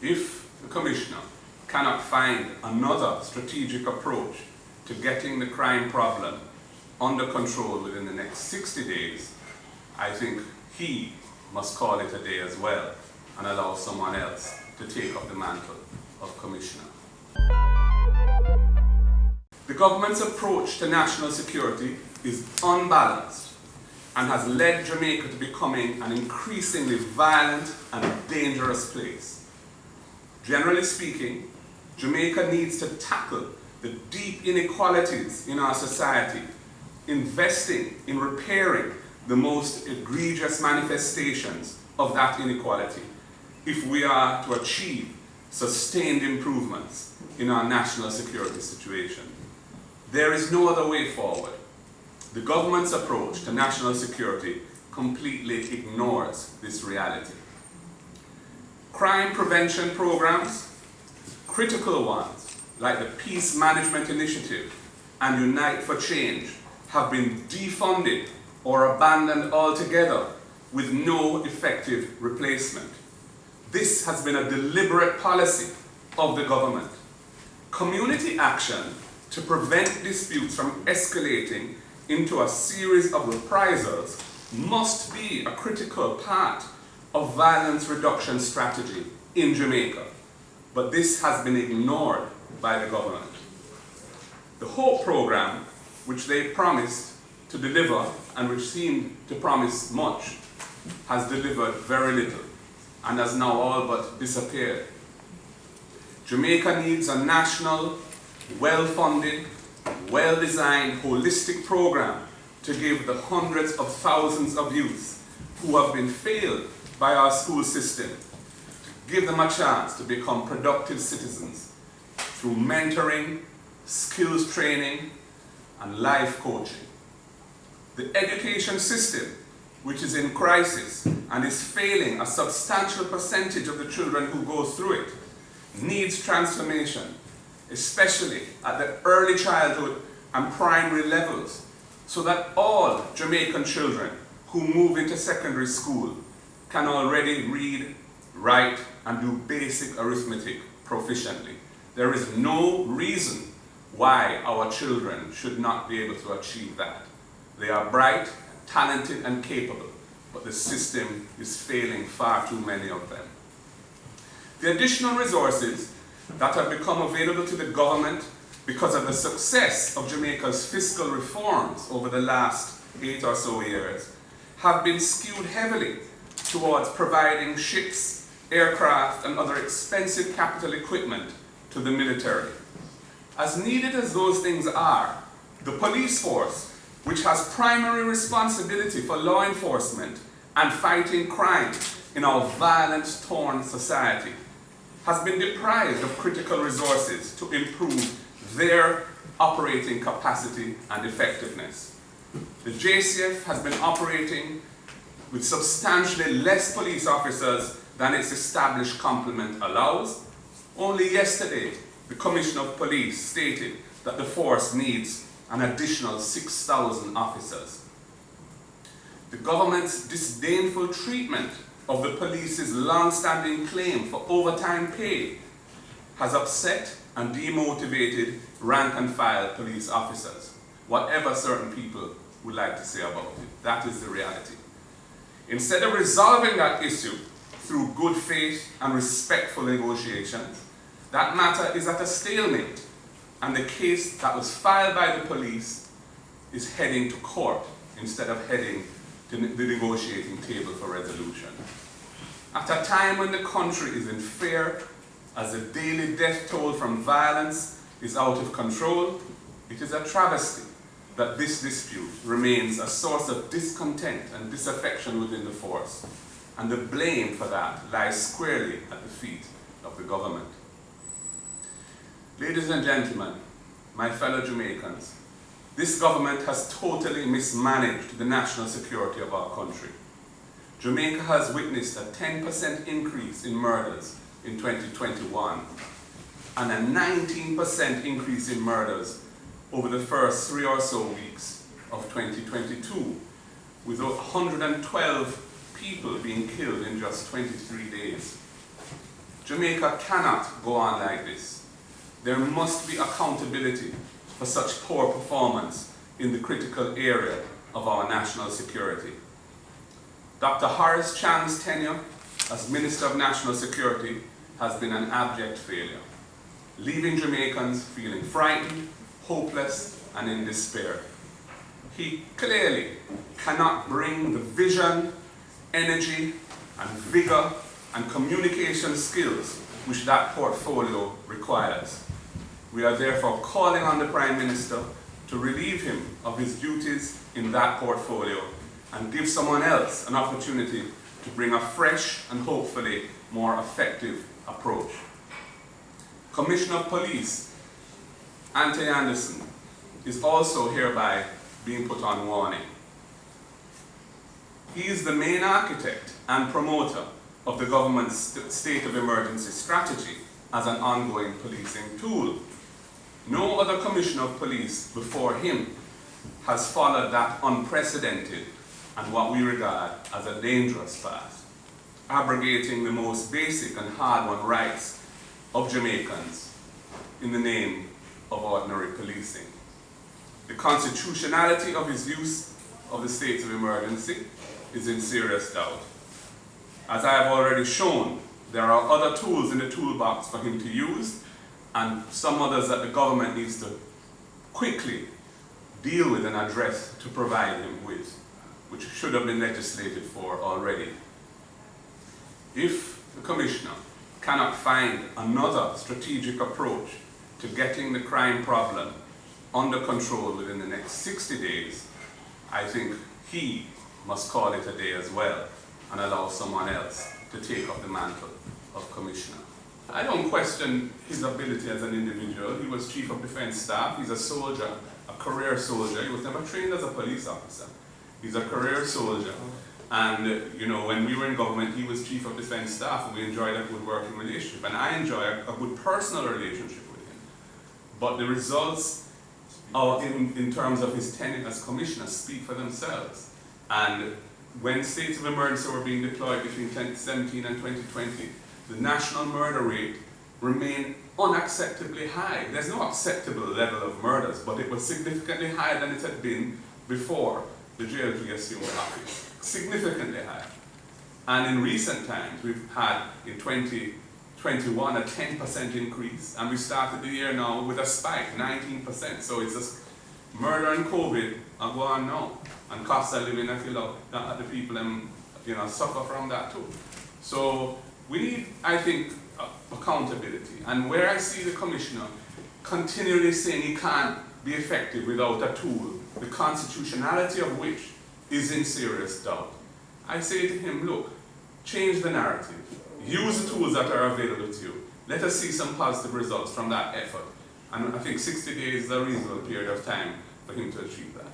If the Commissioner cannot find another strategic approach to getting the crime problem under control within the next 60 days, I think he must call it a day as well and allow someone else to take up the mantle of Commissioner. The government's approach to national security is unbalanced and has led Jamaica to becoming an increasingly violent and dangerous place. Generally speaking, Jamaica needs to tackle the deep inequalities in our society, investing in repairing the most egregious manifestations of that inequality if we are to achieve sustained improvements in our national security situation. There is no other way forward. The government's approach to national security completely ignores this reality. Crime prevention programs, critical ones like the Peace Management Initiative and Unite for Change, have been defunded or abandoned altogether with no effective replacement. This has been a deliberate policy of the government. Community action to prevent disputes from escalating into a series of reprisals must be a critical part of violence reduction strategy in Jamaica, but this has been ignored by the government. The HOPE program, which they promised to deliver and which seemed to promise much, has delivered very little and has now all but disappeared. Jamaica needs a national, well-funded, well-designed, holistic program to give the hundreds of thousands of youth who have been failed by our school system, to give them a chance to become productive citizens through mentoring, skills training, and life coaching. The education system, which is in crisis and is failing a substantial percentage of the children who go through it, needs transformation, especially at the early childhood and primary levels, so that all Jamaican children who move into secondary school can already read, write, and do basic arithmetic proficiently. There is no reason why our children should not be able to achieve that. They are bright, talented, and capable, but the system is failing far too many of them. The additional resources that have become available to the government because of the success of Jamaica's fiscal reforms over the last 8 or so years have been skewed heavily towards providing ships, aircraft, and other expensive capital equipment to the military. As needed as those things are, the police force, which has primary responsibility for law enforcement and fighting crime in our violence-torn society, has been deprived of critical resources to improve their operating capacity and effectiveness. The JCF has been operating with substantially less police officers than its established complement allows. Only yesterday, the Commissioner of Police stated that the force needs an additional 6,000 officers. The government's disdainful treatment of the police's long-standing claim for overtime pay has upset and demotivated rank-and-file police officers, whatever certain people would like to say about it. That is the reality. Instead of resolving that issue through good faith and respectful negotiations, that matter is at a stalemate, and the case that was filed by the police is heading to court instead of heading to the negotiating table for resolution. At a time when the country is in fear, as the daily death toll from violence is out of control, it is a travesty that this dispute remains a source of discontent and disaffection within the force, and the blame for that lies squarely at the feet of the government. Ladies and gentlemen, my fellow Jamaicans, this government has totally mismanaged the national security of our country. Jamaica has witnessed a 10% increase in murders in 2021 and a 19% increase in murders over the first 3 or so weeks of 2022, with 112 people being killed in just 23 days. Jamaica cannot go on like this. There must be accountability for such poor performance in the critical area of our national security. Dr. Horace Chang's tenure as Minister of National Security has been an abject failure, leaving Jamaicans feeling frightened, hopeless, and in despair. He clearly cannot bring the vision, energy, and vigor and communication skills which that portfolio requires. We are therefore calling on the Prime Minister to relieve him of his duties in that portfolio and give someone else an opportunity to bring a fresh and hopefully more effective approach. Commissioner of Police Antony is also hereby being put on warning. He is the main architect and promoter of the government's state of emergency strategy as an ongoing policing tool. No other Commissioner of Police before him has followed that unprecedented and what we regard as a dangerous path, abrogating the most basic and hard-won rights of Jamaicans in the name of ordinary policing. The constitutionality of his use of the state of emergency is in serious doubt. As I have already shown, there are other tools in the toolbox for him to use, and some others that the government needs to quickly deal with and address to provide him with, which should have been legislated for already. If the Commissioner cannot find another strategic approach to getting the crime problem under control within the next 60 days, I think he must call it a day as well and allow someone else to take up the mantle of Commissioner. I don't question his ability as an individual. He was Chief of Defence Staff. He's a soldier, a career soldier. He was never trained as a police officer. He's a career soldier. And when we were in government, he was Chief of Defence Staff, and we enjoyed a good working relationship. And I enjoy a good personal relationship with him. But the results in terms of his tenure as Commissioner speak for themselves. And when states of emergency were being deployed between 2017 and 2020, the national murder rate remained unacceptably high. There's no acceptable level of murders, but it was significantly higher than it had been before the JLP assumed office. Significantly higher. And in recent times, we've had in 2021 a 10% increase, and we started the year now with a spike, 19%. So it's just murder and COVID are going on now, and cost of living, if you love, the people suffer from that too. So we need, I think, accountability. And where I see the Commissioner continually saying he can't be effective without a tool, the constitutionality of which is in serious doubt, I say to him, look, change the narrative. Use the tools that are available to you. Let us see some positive results from that effort. And I think 60 days is a reasonable period of time for him to achieve that.